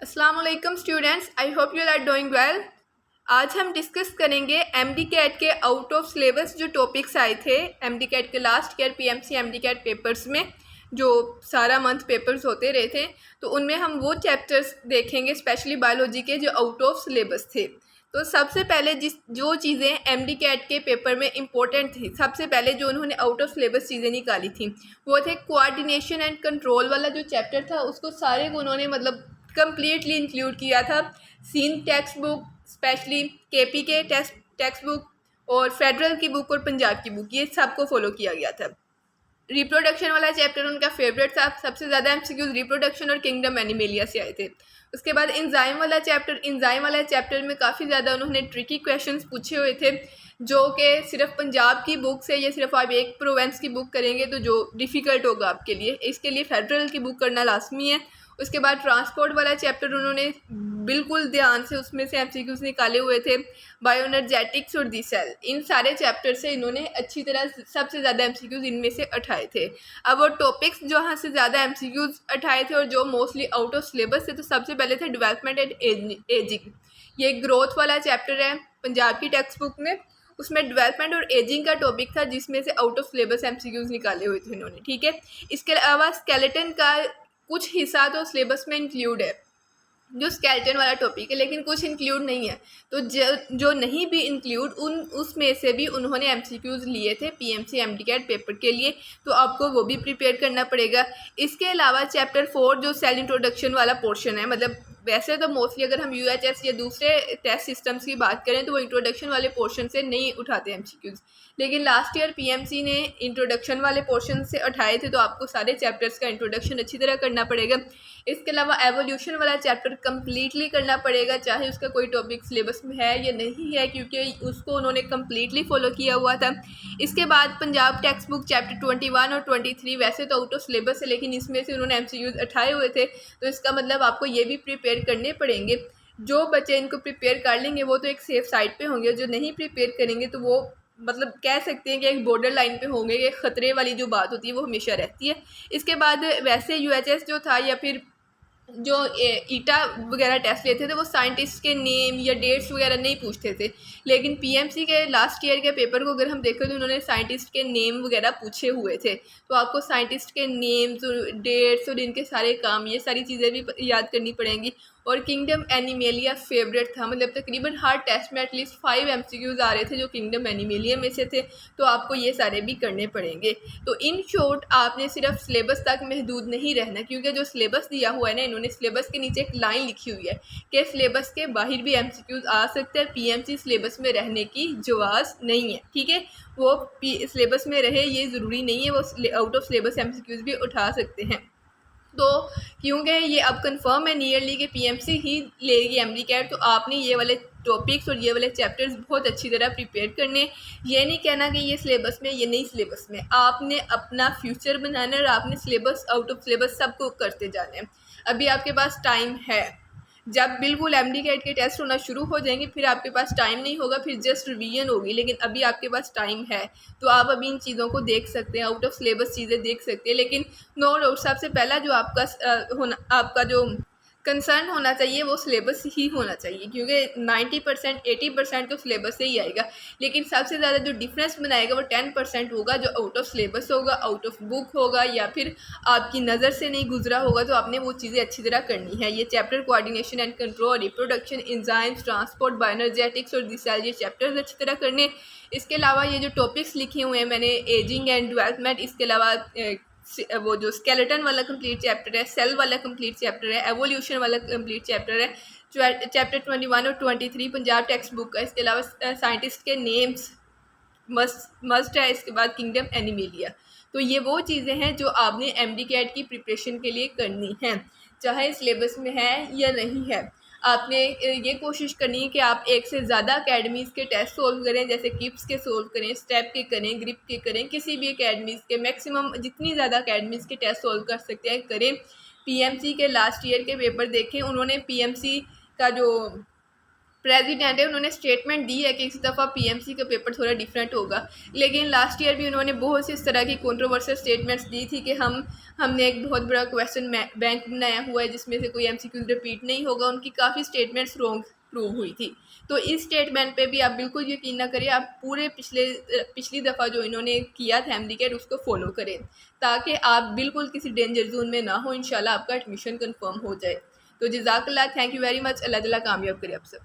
अस्सलाम वालेकुम students, I hope you are doing well. आज हम डिस्कस करेंगे एमडी कैट के आउट ऑफ सिलेबस जो टॉपिक्स आए थे एमडी कैट के last year PMC MD CAT papers में, जो सारा मंथ पेपर्स होते रहे थे। तो उनमें हम वो चैप्टर्स देखेंगे स्पेशली बायोलॉजी के जो आउट ऑफ सिलेबस थे। तो सबसे पहले जो चीज़ें एमडी कैट के पेपर में इम्पोर्टेंट थी, सबसे पहले जो उन्होंने आउट ऑफ सिलेबस चीज़ें निकाली थी वो थे कोऑर्डिनेशन एंड कंट्रोल वाला जो चैप्टर था, उसको सारे को उन्होंने मतलब कंप्लीटली इंक्लूड किया था। सीन टेक्स्ट बुक, स्पेशली केपी के टेक्स्ट बुक और फेडरल की बुक और पंजाब की बुक, ये सबको फॉलो किया गया था। रिप्रोडक्शन वाला चैप्टर उनका फेवरेट था, सबसे ज़्यादा एमसीक्यूज रिप्रोडक्शन और किंगडम एनिमेलिया से आए थे। उसके बाद इंजाइम वाला चैप्टर में काफ़ी ज़्यादा उन्होंने ट्रिकी क्वेश्चंस पूछे हुए थे, जो कि सिर्फ पंजाब की बुक से या सिर्फ आप एक प्रोवेंस की बुक करेंगे तो जो डिफ़िकल्ट होगा आपके लिए, इसके लिए फेडरल की बुक करना लाजमी है। उसके बाद ट्रांसपोर्ट वाला चैप्टर उन्होंने बिल्कुल ध्यान से उसमें से एमसीक्यूज निकाले हुए थे। बायोएनर्जेटिक्स और दी सेल, इन सारे चैप्टर से इन्होंने अच्छी तरह सबसे ज़्यादा एमसीक्यूज इनमें से उठाए थे। अब वो टॉपिक्स जहाँ से ज़्यादा एमसीक्यूज उठाए थे और जो मोस्टली आउट ऑफ सिलेबस थे, तो सबसे पहले थे डेवलपमेंट एंड एजिंग। ये ग्रोथ वाला चैप्टर है पंजाब की टेक्स्ट बुक में, उसमें डेवलपमेंट और एजिंग का टॉपिक था जिसमें से आउट ऑफ सिलेबस एमसीक्यूज निकाले हुए थे इन्होंने। ठीक है, इसके अलावा स्केलेटन का कुछ हिस्सा तो सिलेबस में इंक्लूड है, जो स्केलेटन वाला टॉपिक है, लेकिन कुछ इंक्लूड नहीं है। तो जो नहीं भी इंक्लूड उसमें से भी उन्होंने एमसीक्यूज लिए थे पीएमसी एमडीकैट पेपर के लिए, तो आपको वो भी प्रिपेयर करना पड़ेगा। इसके अलावा चैप्टर 4 जो सेल इंट्रोडक्शन वाला पोर्शन है, मतलब वैसे तो मोस्टली अगर हम यूएचएस या दूसरे टेस्ट सिस्टम्स की बात करें तो वो इंट्रोडक्शन वाले पोर्शन से नहीं उठाते एमसीक्यूज, लेकिन लास्ट ईयर पीएमसी ने इंट्रोडक्शन वाले पोर्शन से उठाए थे, तो आपको सारे चैप्टर्स का इंट्रोडक्शन अच्छी तरह करना पड़ेगा। इसके अलावा एवोल्यूशन वाला चैप्टर कंप्लीटली करना पड़ेगा, चाहे उसका कोई टॉपिक सिलेबस में है या नहीं है, क्योंकि उसको उन्होंने कंप्लीटली फॉलो किया हुआ था। इसके बाद पंजाब टेक्स्ट बुक चैप्टर 21 और 23 वैसे तो आउट ऑफ सिलेबस है, लेकिन इसमें से उन्होंने एमसीक्यूज उठाए हुए थे, तो इसका मतलब आपको ये भी प्रिपेयर करने पड़ेंगे। जो बच्चे इनको प्रिपेयर कर लेंगे वो तो एक सेफ साइड पे होंगे, जो नहीं प्रिपेयर करेंगे तो वो मतलब कह सकते हैं कि एक बॉर्डर लाइन पे होंगे, कि खतरे वाली जो बात होती है वो हमेशा रहती है। इसके बाद वैसे यूएचएस जो था या फिर जो ईटा वगैरह टेस्ट लेते थे वो साइंटिस्ट के नेम या डेट्स वगैरह नहीं पूछते थे, लेकिन पीएमसी के लास्ट ईयर के पेपर को अगर हम देखें तो उन्होंने साइंटिस्ट के नेम वगैरह पूछे हुए थे। तो आपको साइंटिस्ट के नेम्स और डेट्स और इनके सारे काम, ये सारी चीज़ें भी याद करनी पड़ेंगी। और किंगडम एनिमेलिया फेवरेट था, मतलब तकरीबन हर टेस्ट में एटलीस्ट 5 एमसीक्यूज आ रहे थे जो किंगडम एनिमेलिया में से थे, तो आपको ये सारे भी करने पड़ेंगे। तो इन शॉर्ट आपने सिर्फ सिलेबस तक महदूद नहीं रहना, क्योंकि जो सिलेबस दिया हुआ है ना, इन्होंने सिलेबस के नीचे एक लाइन लिखी हुई है कि सिलेबस के बाहर भी एमसीक्यूज आ सकते हैं, पीएमसी सिलेबस में रहने की जवाज़ नहीं है। ठीक है, वो सिलेबस में रहे ये ज़रूरी नहीं है, वो आउट ऑफ सिलेबस एमसीक्यूज भी उठा सकते हैं। तो क्योंकि ये अब कंफर्म है नियरली कि पीएमसी ही लेगी एमडीकैट, तो आपने ये वाले टॉपिक्स और ये वाले चैप्टर्स बहुत अच्छी तरह प्रिपेयर करने। ये नहीं कहना कि ये सिलेबस में, ये नहीं सिलेबस में, आपने अपना फ्यूचर बनाना है और आपने सिलेबस आउट ऑफ सिलेबस सबको करते जाना है। अभी आपके पास टाइम है, जब बिल्कुल एमडीकैट के टेस्ट होना शुरू हो जाएंगे फिर आपके पास टाइम नहीं होगा, फिर जस्ट रिवीजन होगी, लेकिन अभी आपके पास टाइम है, तो आप अभी इन चीज़ों को देख सकते हैं, आउट ऑफ सिलेबस चीज़ें देख सकते हैं। लेकिन नो डाउट सबसे पहला जो आपका जो कंसर्न होना चाहिए वो सिलेबस ही होना चाहिए, क्योंकि 90% 80% तो सिलेबस से ही आएगा, लेकिन सबसे ज़्यादा जो डिफरेंस बनाएगा वो 10% होगा, जो आउट ऑफ सिलेबस होगा, आउट ऑफ बुक होगा, या फिर आपकी नज़र से नहीं गुजरा होगा, तो आपने वो चीज़ें अच्छी तरह करनी है। ये chapter coordination and control, reproduction, enzymes, transport, bioenergetics और दी सेल, ये चैप्टर्स अच्छी तरह करने। इसके अलावा ये जो टॉपिक्स लिखे हुए हैं मैंने, एजिंग एंड डेवलपमेंट, इसके अलावा वो जो स्केलेटन वाला कंप्लीट चैप्टर है, सेल वाला कंप्लीट चैप्टर है, एवोल्यूशन वाला कंप्लीट चैप्टर है, चैप्टर 21 और 23 पंजाब टेक्स्ट बुक का। इसके अलावा साइंटिस्ट के नेम्स मस्ट है। इसके बाद किंगडम एनिमेलिया। तो ये वो चीज़ें हैं जो आपने एमडीकैट की प्रिपरेशन के लिए करनी है, चाहे सिलेबस में है या नहीं है। आपने ये कोशिश करनी है कि आप एक से ज़्यादा अकेडमीज़ के टेस्ट सोल्व करें, जैसे किप्स के सोल्व करें, स्टेप के करें, ग्रिप के करें, किसी भी अकेडमीज़ के मैक्सिमम जितनी ज़्यादा अकेडमीज़ के टेस्ट सोल्व कर सकते हैं करें। पीएमसी के लास्ट ईयर के पेपर देखें, उन्होंने पीएमसी का जो प्रेसिडेंट है, उन्होंने स्टेटमेंट दी है कि इस दफ़ा पीएमसी का पेपर थोड़ा डिफरेंट होगा, लेकिन लास्ट ईयर भी उन्होंने बहुत सी इस तरह की कंट्रोवर्शियल स्टेटमेंट्स दी थी कि हमने एक बहुत बड़ा क्वेश्चन बैंक बनाया हुआ है जिसमें से कोई एमसीक्यू रिपीट नहीं होगा। उनकी काफ़ी स्टेटमेंट्स रॉन्ग प्रूव हुई थी। तो इस स्टेटमेंट पे भी आप बिल्कुल यकीन ना करिए, आप पूरे पिछली दफ़ा जो इन्होंने किया था एमडीकेट उसको फॉलो करें, ताकि आप बिल्कुल किसी डेंजर जोन में ना हो। इंशाल्लाह आपका एडमिशन कंफर्म हो जाए। तो जज़ाकल्लाह, थैंक यू वेरी मच। अल्लाह ताला कामयाब करे आप सब।